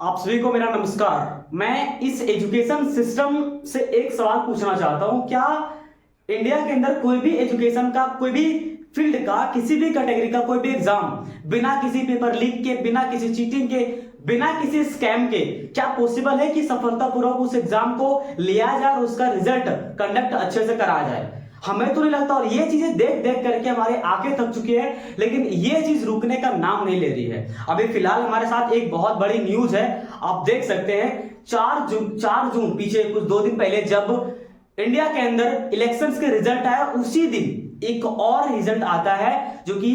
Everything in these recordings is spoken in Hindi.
आप सभी को मेरा नमस्कार। मैं इस एजुकेशन सिस्टम से एक सवाल पूछना चाहता हूं। क्या इंडिया के अंदर कोई भी एजुकेशन का, कोई भी फील्ड का, किसी भी कैटेगरी का कोई भी एग्जाम बिना किसी पेपर लीक के, बिना किसी चीटिंग के, बिना किसी स्कैम के, क्या पॉसिबल है कि सफलतापूर्वक उस एग्जाम को लिया जाए और उसका रिजल्ट कंडक्ट अच्छे से कराया जाए? हमें तो नहीं लगता। और ये चीजें देख देख करके हमारे आंखें थक चुकी है, लेकिन ये चीज रुकने का नाम नहीं ले रही है। अभी फिलहाल हमारे साथ एक बहुत बड़ी न्यूज है, आप देख सकते हैं। 4 जून पीछे कुछ 2 दिन पहले जब इंडिया के अंदर इलेक्शंस के रिजल्ट आया, उसी दिन एक और रिजल्ट आता है जो कि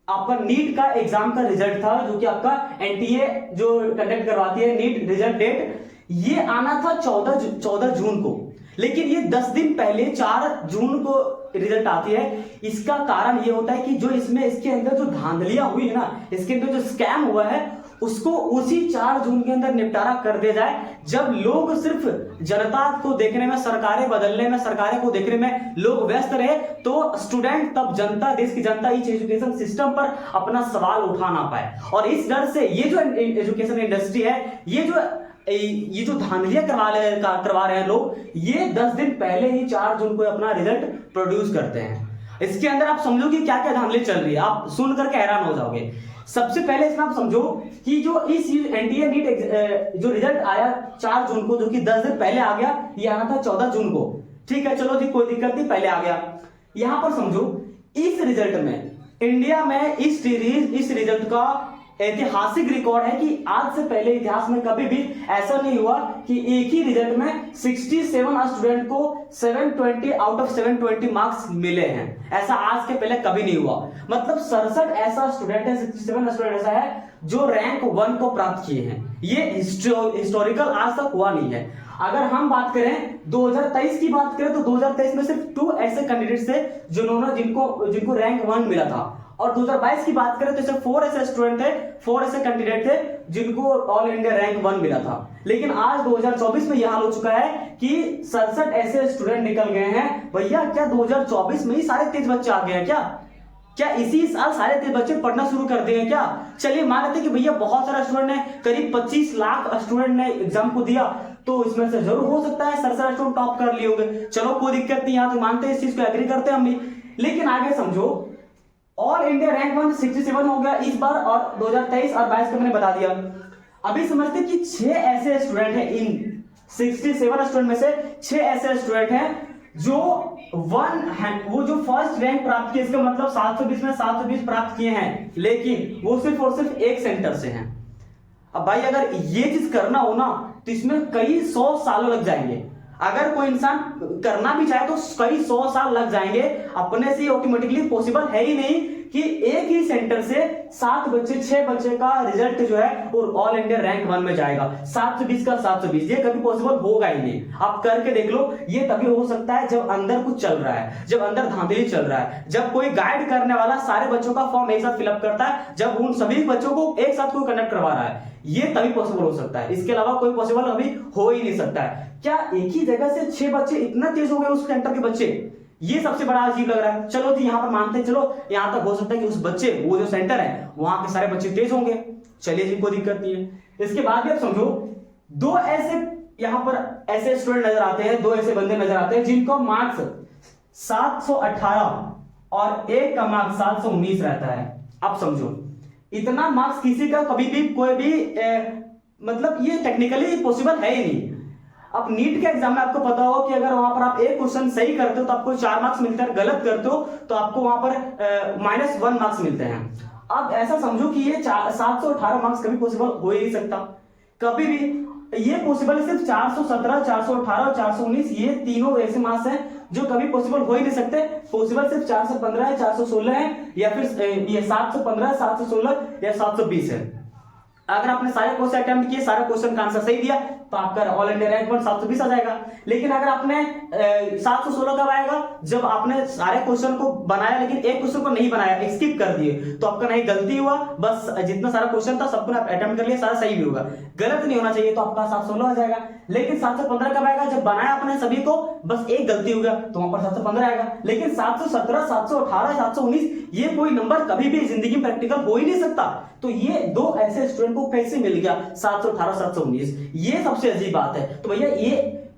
आपका नीट का एग्जाम का रिजल्ट था, जो कि आपका एनटीए जो कंडक्ट करवाती है नीट रिजल्ट डेट, ये आना था 14 जून को। लेकिन ये 10 दिन पहले 4 जून को रिजल्ट आती है। इसका कारण ये होता है कि जो इसके अंदर जो धांधलियां हुई है ना, इसके अंदर जो स्कैम हुआ है, उसको उसी 4 जून के अंदर निपटारा कर दिया जाए, जब लोग सिर्फ जनता को देखने में, सरकारें बदलने में, सरकारें को देखने में लोग व्यस्त रहे, तो स्टूडेंट, तब जनता, देश की जनता इस एजुकेशन सिस्टम पर अपना सवाल उठा ना पाए। और इस डर से ये जो एजुकेशन इंडस्ट्री है, ये जो धांधलियां करवा रहे हैं लोग, ये 10 दिन पहले ही 4 जून को अपना रिजल्ट प्रोड्यूस करते हैं। इसके अंदर आप समझो कि क्या क्या धांधली चल रही है, आप सुनकर के हैरान हो जाओगे। सबसे पहले इसमें आप समझो कि जो इस एनटीए नीट जो रिजल्ट आया 4 जून को, जो कि 10 दिन पहले आ गया, ये आना था 14 जून को। ठीक है, चलो जी, कोई दिक्कत नहीं, पहले आ गया। यहां पर समझो इस रिजल्ट में, इंडिया में इस रिजल्ट का ऐतिहासिक रिकॉर्ड है कि आज से पहले इतिहास में कभी भी ऐसा नहीं हुआ कि एक ही रिजल्ट में 67 स्टूडेंट को 720 आउट ऑफ 720 मार्क्स मिले हैं। ऐसा आज के पहले कभी नहीं हुआ। मतलब 67 ऐसा स्टूडेंट है, 67 स्टूडेंट ऐसा है जो रैंक 1 को प्राप्त किए हैं। ये हिस्टोरिकल आज तक हुआ नहीं है। अगर हम बात करें 2023 की बात करें, तो 2023 में सिर्फ 2 ऐसे कैंडिडेट्स थे जिनको रैंक 1 मिला था। और 2022 की बात करें तो सिर्फ 4 ऐसे स्टूडेंट थे, 4 ऐसे कैंडिडेट थे जिनको ऑल इंडिया रैंक 1 मिला था। लेकिन आज 2024 में यह हाल हो चुका है कि 67 ऐसे स्टूडेंट निकल गए हैं। भैया, क्या 2024 में ही सारे 23 बच्चे आ गए हैं? क्या इसी साल सारे 23 बच्चे पढ़ना शुरू कर दिए हैं क्या? चलिए मान लेते कि भैया बहुत सारे स्टूडेंट ने, करीब 25 लाख स्टूडेंट ने एग्जाम को दिया, तो इसमें से जरूर हो सकता है 67 स्टूडेंट टॉप कर लिए होंगे। चलो कोई दिक्कत नहीं, यहां तो मानते हैं, इस चीज को एग्री करते हैं हम भी। लेकिन आगे समझो, ऑल इंडिया रैंक 1 67 हो गया इस बार, और 2023 और 22 का मैंने बता दिया। अभी समझते कि 6 ऐसे स्टूडेंट हैं, इन 67 स्टूडेंट में से 6 ऐसे स्टूडेंट हैं जो वो जो फर्स्ट रैंक प्राप्त किए, इसका मतलब 720 में 720 प्राप्त किए हैं, लेकिन वो सिर्फ और सिर्फ एक सेंटर से हैं। अब भाई, अगर ये चीज करना हो ना, तो इसमें कई 100 सालों लग जाएंगे। अगर कोई इंसान करना भी चाहे तो कई 100 साल लग जाएंगे। अपने से ऑटोमेटिकली पॉसिबल है ही नहीं कि एक ही सेंटर से 6 बच्चे का रिजल्ट जो है वो ऑल इंडिया रैंक 1 में जाएगा। 720 का 720, ये कभी पॉसिबल होगा ही नहीं। आप करके देख लो, ये तभी हो सकता है जब अंदर कुछ चल रहा है, जब अंदर धांधली चल रहा है, जब कोई गाइड करने वाला सारे बच्चों का फॉर्म एक साथ फिलअप करता है, जब उन सभी बच्चों को एक साथ कोई कंडक्ट करवा रहा है, ये तभी पॉसिबल हो सकता है। इसके अलावा कोई पॉसिबल अभी हो ही नहीं सकता है। क्या एक ही जगह से 6 बच्चे इतना तेज हो गए उस सेंटर के बच्चे? ये सबसे बड़ा अजीब लग रहा है। चलो जी, यहां पर मानते हैं, चलो यहां तक हो सकता है कि उस बच्चे, वो जो सेंटर है, वहां के सारे बच्चे तेज होंगे। चलिए जी, कोई दिक्कत नहीं है। इसके बाद भी आप समझो, 2 ऐसे यहां पर ऐसे स्टूडेंट नजर आते हैं, 2 ऐसे बंदे नजर आते हैं जिनको मार्क्स 718 और एक का मार्क्स 719 रहता है। अब समझो, इतना मार्क्स किसी का कभी भी कोई भी मतलब ये टेक्निकली पॉसिबल है ही नहीं। अब नीट के एग्जाम में आपको पता होगा कि अगर वहां पर आप एक क्वेश्चन सही करते हो तो आपको 4 मार्क्स मिलते हैं, गलत करते हो तो आपको वहां पर -1 मार्क्स मिलते हैं। अब ऐसा समझो कि ये 718 मार्क्स कभी पॉसिबल हो ही नहीं सकता, कभी भी। ये पॉसिबल सिर्फ 417, 418 और 419, ये तीनों ऐसे मार्क्स हैं जो कभी पॉसिबल हो ही नहीं सकते। पॉसिबल सिर्फ 415 है, 416 है, या फिर ये 715, 716 या 720 है। अगर आपने सारे क्वेश्चन अटेम्प्ट किए, सारे क्वेश्चन का आंसर सही दिया, तो आपका ऑल इंडिया रैंक 1 720 आ जाएगा। लेकिन अगर आपने 716 कब आएगा? जब आपने सारे क्वेश्चन को बनाया लेकिन एक क्वेश्चन को नहीं बनाया, स्किप कर दिए, तो आपका नहीं गलती हुआ, बस जितना सारा क्वेश्चन था सबको अटेम्प्ट कर लिया, सारा सही भी होगा, गलत नहीं होना चाहिए, तो आपका 716 आ जाएगा। लेकिन 715 कब आएगा? जब बनाया आपने सभी को, बस एक गलती हो गया, तो वहां पर 715 आएगा। लेकिन 717, 718, 719, ये कोई नंबर कभी भी जिंदगी में प्रैक्टिकल हो ही नहीं सकता। तो ये 2 ऐसे स्टूडेंट उनको कैसे मिल गया 718 719? ये सबसे अजीब बात है। तो भैया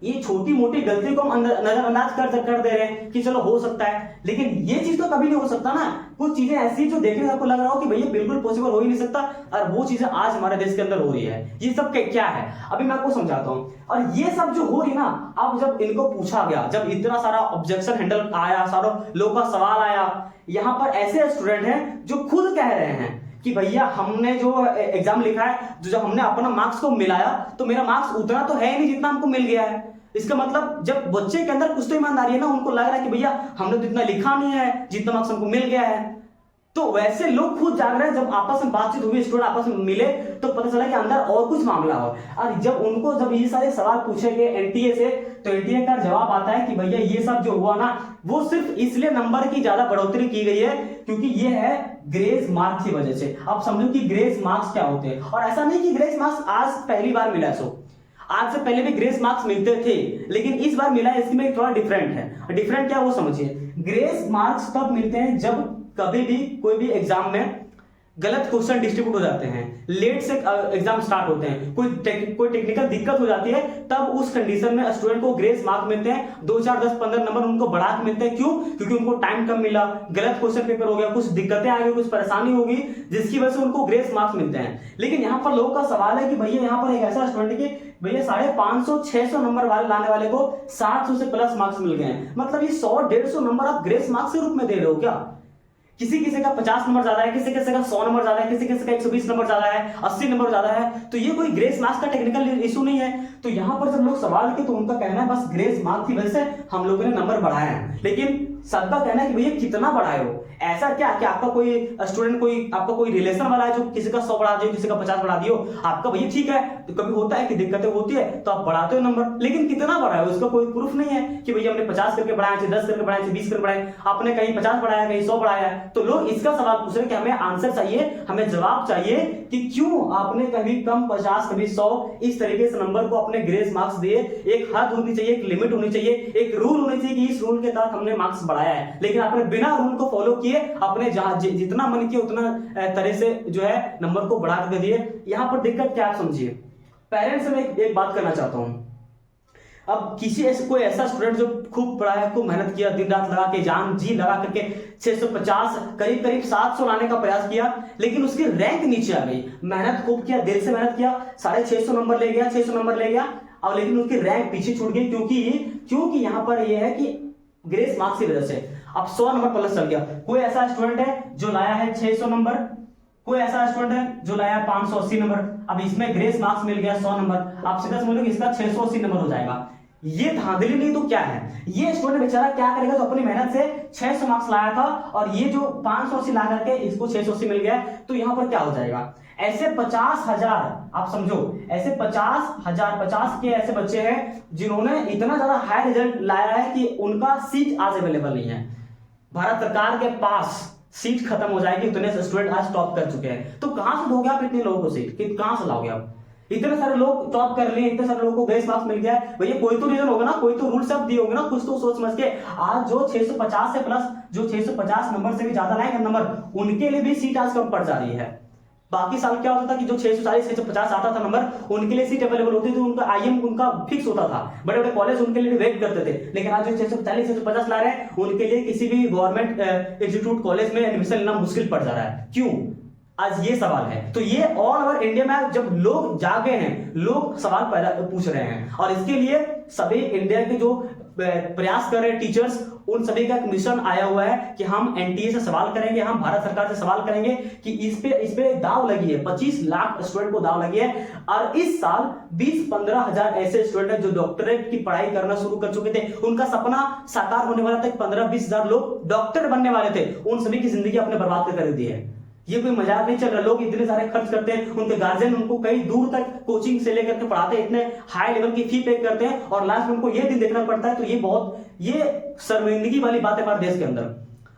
ये छोटी मोटी गलती को हम नजरअंदाज कर दे रहे हैं कि चलो हो सकता है, लेकिन ये चीज तो कभी नहीं हो सकता ना। कुछ चीजें ऐसी जो देखने से आपको लग रहा हो कि भैया बिल्कुल पॉसिबल हो ही नहीं सकता, और वो चीजें आज हमारे देश के अंदर हो रही है। ये सब क्या है अभी मैं आपको समझाता हूँ। और ये सब जो हो रही ना, अब जब इनको पूछा गया, जब इतना सारा ऑब्जेक्शन हैंडल आया, सारा लोगों का सवाल आया, यहाँ पर ऐसे स्टूडेंट हैं जो खुद कह रहे हैं कि भैया हमने जो एग्जाम लिखा है, जो जब हमने अपना मार्क्स को मिलाया तो मेरा मार्क्स उतना तो है नहीं जितना हमको मिल गया है। इसका मतलब जब बच्चे के अंदर कुछ तो ईमानदारी है ना, उनको लग रहा है कि भैया हमने तो इतना लिखा नहीं है जितना मार्क्स हमको मिल गया है। तो वैसे लोग खुद जाग रहे हैं। जब आपस में बातचीत हुई, स्टूडेंट आपस में मिले, तो पता चला कि अंदर और कुछ मामला हो। और जब ये सारे सवाल पूछे गए एनटीए से, तो एनटीए का जवाब आता है कि भैया ये सब जो हुआ ना, वो सिर्फ इसलिए नंबर की ज्यादा बढ़ोतरी की गई है क्योंकि ये है ग्रेस मार्क्स की वजह से। आप समझो कि ग्रेस मार्क्स क्या होते हैं। और ऐसा नहीं कि ग्रेस मार्क्स आज पहली बार मिला, आज से पहले भी ग्रेस मार्क्स मिलते थे, लेकिन इस बार मिला है, इसमें थोड़ा डिफरेंट है। डिफरेंट क्या वो समझिए। ग्रेस मार्क्स तब मिलते हैं जब कभी भी कोई भी एग्जाम में गलत क्वेश्चन डिस्ट्रीब्यूट हो जाते हैं, लेट से एग्जाम स्टार्ट होते हैं, कोई टेक्निकल दिक्कत हो जाती है, तब उस कंडीशन में स्टूडेंट को ग्रेस मार्क मिलते हैं। 2 4 10 15 नंबर उनको बढ़ा के मिलते हैं। क्यों? क्योंकि उनको टाइम कम मिला, गलत क्वेश्चन पेपर हो गया, कुछ दिक्कतें आ गई, कुछ परेशानी होगी, जिसकी वजह से उनको ग्रेस मार्क्स मिलते हैं। लेकिन यहाँ पर लोगों का सवाल है कि भैया यहाँ पर एक ऐसा स्टूडेंट की भैया 550 600 नंबर वाले लाने वाले को 700 से प्लस मार्क्स मिल गए हैं। मतलब ये 100 150 नंबर आप ग्रेस मार्क्स के रूप में दे रहे हो क्या? किसी का 50 नंबर ज्यादा है, किसी का 100 नंबर ज्यादा है, किसी का 120 नंबर ज्यादा है, 80 नंबर ज्यादा है, तो ये कोई ग्रेस मार्क्स का टेक्निकल इशू नहीं है। तो यहाँ पर जब लोग सवाल किए तो उनका कहना है बस ग्रेस मार्क्स की वजह से हम लोगों ने नंबर बढ़ाए हैं। लेकिन सबका कहना है कि भैया कितना बढ़ाए हो? ऐसा क्या कि आपका कोई स्टूडेंट आपका कोई रिलेशन वाला है जो किसी का 100 बढ़ा दियो, किसी का 50 बढ़ा दियो, आपका भैया ठीक है, तो कभी होता है कि दिक्कतें होती है तो आप बढ़ाते हो नंबर, लेकिन कितना बढ़ाए हो उसका कोई प्रूफ नहीं है कि भैया हमने 50 करके बढ़ाया, 10 करके बढ़ाया, 20 करके बढ़ाया, आपने कहीं 50 बढ़ाया, कहीं 100 बढ़ाया। तो लोग इसका सवाल पूछ रहे हैं कि हमें आंसर चाहिए, हमें जवाब चाहिए कि क्यों आपने कभी कम 50 कभी 100 इस तरीके से नंबर को अपने ग्रेस मार्क्स दिए। एक हद होनी चाहिए, एक लिमिट होनी चाहिए, एक रूल होनी चाहिए कि इस रूल के तहत हमने मार्क्स बढ़ाया है, लेकिन आपने बिना रूल को फॉलो किए अपने जितना मन किया उतना तरह से जो है नंबर को बढ़ा कर दिए। यहां पर दिक्कत क्या आप समझिए। पेरेंट्स से मैं एक बात करना चाहता हूं। अब कोई ऐसा स्टूडेंट जो खूब पढ़ा है, खूब मेहनत किया, दिन रात लगा के, जान जी लगा करके 650 करीब 700 लाने का प्रयास किया, लेकिन उसकी रैंक नीचे आ गई। मेहनत खूब किया, दिल से मेहनत किया, 650 नंबर ले गया, 600 नंबर ले गया, और लेकिन उसकी रैंक पीछे छूट गई। क्योंकि यहां पर यह है कि ग्रेस मार्क्स की वजह से अब 100 नंबर प्लस चल गया। कोई ऐसा स्टूडेंट है जो लाया है 600 नंबर, कोई ऐसा स्टूडेंट है जो लाया 580 नंबर, अब इसमें ग्रेस मार्क्स मिल गया 100 नंबर, आप सीधा समझोगे इसका 680 नंबर हो जाएगा। ये धांधली नहीं तो क्या है? ये स्टूडेंट बेचारा क्या करेगा जो अपनी मेहनत से 600 मार्क्स लाया था और ये जो 580 ला करके इसको 680 मिल गया, तो यहां पर क्या हो जाएगा? ऐसे 50,000 आप समझो, ऐसे 50 के ऐसे बच्चे हैं जिन्होंने इतना ज्यादा हाई रिजल्ट लाया है कि उनका सीट आज अवेलेबल नहीं है। भारत सरकार के पास सीट खत्म हो जाएगी, इतने स्टूडेंट आज टॉप कर चुके हैं। तो कहां से दोगे आप इतने लोगों को सीट? कहां से लाओगे आप? इतने सारे लोग टॉप कर लिए, इतने सारे लोगों को ग्रेस मार्क्स मिल गया है, भैया कोई तो रीजन होगा ना, कोई तो रूल सब दिए होंगे ना, कुछ तो सोच समझ के। आज जो 650 से प्लस, जो 650 नंबर से भी ज्यादा लाएंगे नंबर, उनके लिए भी सीट आज कम पड़ जा रही है। बाकी साल क्या होता था कि जो 640 650 आता था नंबर, उनके लिए सीट अवेलेबल होती थी, उनका आईएम उनका फिक्स होता था, बड़े बड़े कॉलेज उनके लिए वेट करते थे। लेकिन आज जो 640 650 ला रहे हैं, उनके लिए किसी भी गवर्नमेंट इंस्टीट्यूट कॉलेज में एडमिशन लेना मुश्किल पड़ जा रहा है। क्यों? आज ये सवाल है। तो ये ऑल ओवर इंडिया में जब लोग जागे हैं, लोग सवाल पूछ रहे हैं, और इसके लिए सभी इंडिया के जो प्रयास कर रहे हैं टीचर्स, उन सभी का एक मिशन आया हुआ है कि हम एनटीए से सवाल करेंगे, हम भारत सरकार से सवाल करेंगे कि इस पे दाव लगी है। 25 लाख स्टूडेंट को दाव लगी है, और इस साल 20-15 हजार ऐसे स्टूडेंट हैं जो डॉक्टरेट की पढ़ाई करना शुरू कर चुके थे। उनका सपना साकार होने वाला था, 15-20 हजार लोग डॉक्टर बनने वाले थे, उन सभी की जिंदगी अपने बर्बाद कर दी है। ये कोई मजाक नहीं चल रहा। लोग इतने सारे खर्च करते हैं, उनके गार्जियन उनको कई दूर तक कोचिंग से लेकर के पढ़ाते हैं, इतने हाई लेवल की फी पे करते हैं, और लास्ट में उनको ये दिन देखना पड़ता है। तो ये शर्मिंदगी वाली बात है हमारे देश के अंदर।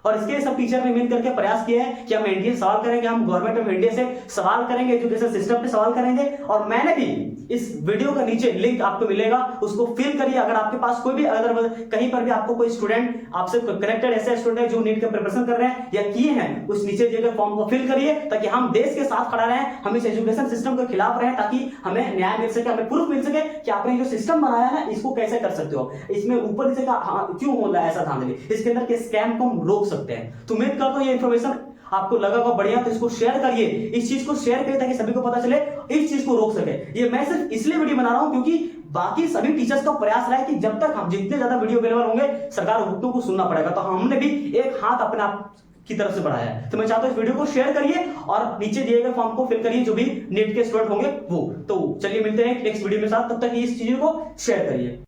और इसके सब टीचर ने मिल करके प्रयास किया है कि हम एनडीए से सवाल करेंगे, हम गवर्नमेंट ऑफ इंडिया से सवाल करेंगे, एजुकेशन सिस्टम पे सवाल करेंगे। और मैंने भी इस वीडियो का नीचे लिंक आपको मिलेगा, उसको फिल करिए। अगर आपके पास कोई भी अगर कहीं पर भी आपको कोई स्टूडेंट आपसे कनेक्टेड ऐसे स्टूडेंट जो नीट के प्रिपरेशन कर रहे हैं या किए हैं, उस नीचे दिए गए फॉर्म को फिल करिए ताकि हम देश के साथ खड़ा रहें, हम इस एजुकेशन सिस्टम के खिलाफ रहें, ताकि हमें न्याय मिल सके, हमें प्रूफ मिल सके कि आपने जो सिस्टम बनाया है इसको कैसे कर सकते हो, इसमें ऊपर नीचे का क्यों हो रहा है ऐसा धांधली, इसके अंदर के स्कैम को हम रोक सकते हैं। तो उम्मीद करता हूं ये इंफॉर्मेशन आपको लगा होगा बढ़िया, तो इसको शेयर करिए, इस चीज को शेयर करिए ताकि सभी को पता चले, इस चीज को रोक सके। ये मैं सिर्फ इसलिए वीडियो बना रहा हूं क्योंकि बाकी सभी टीचर्स का प्रयास रहा है कि जब तक हम जितने ज्यादा वीडियो अवेलेबल होंगे सरकार हुक्मों को सुनना पड़ेगा, तो हमने भी एक हाथ अपने आप की तरफ से बढ़ाया है। तो मैं चाहता हूं इस वीडियो को शेयर करिए और नीचे दिए गए फॉर्म को फिल करिए, जो भी नीट के स्टूडेंट होंगे वो। तो चलिए मिलते हैं नेक्स्ट वीडियो के साथ, तब तक इस चीजों को शेयर करिए।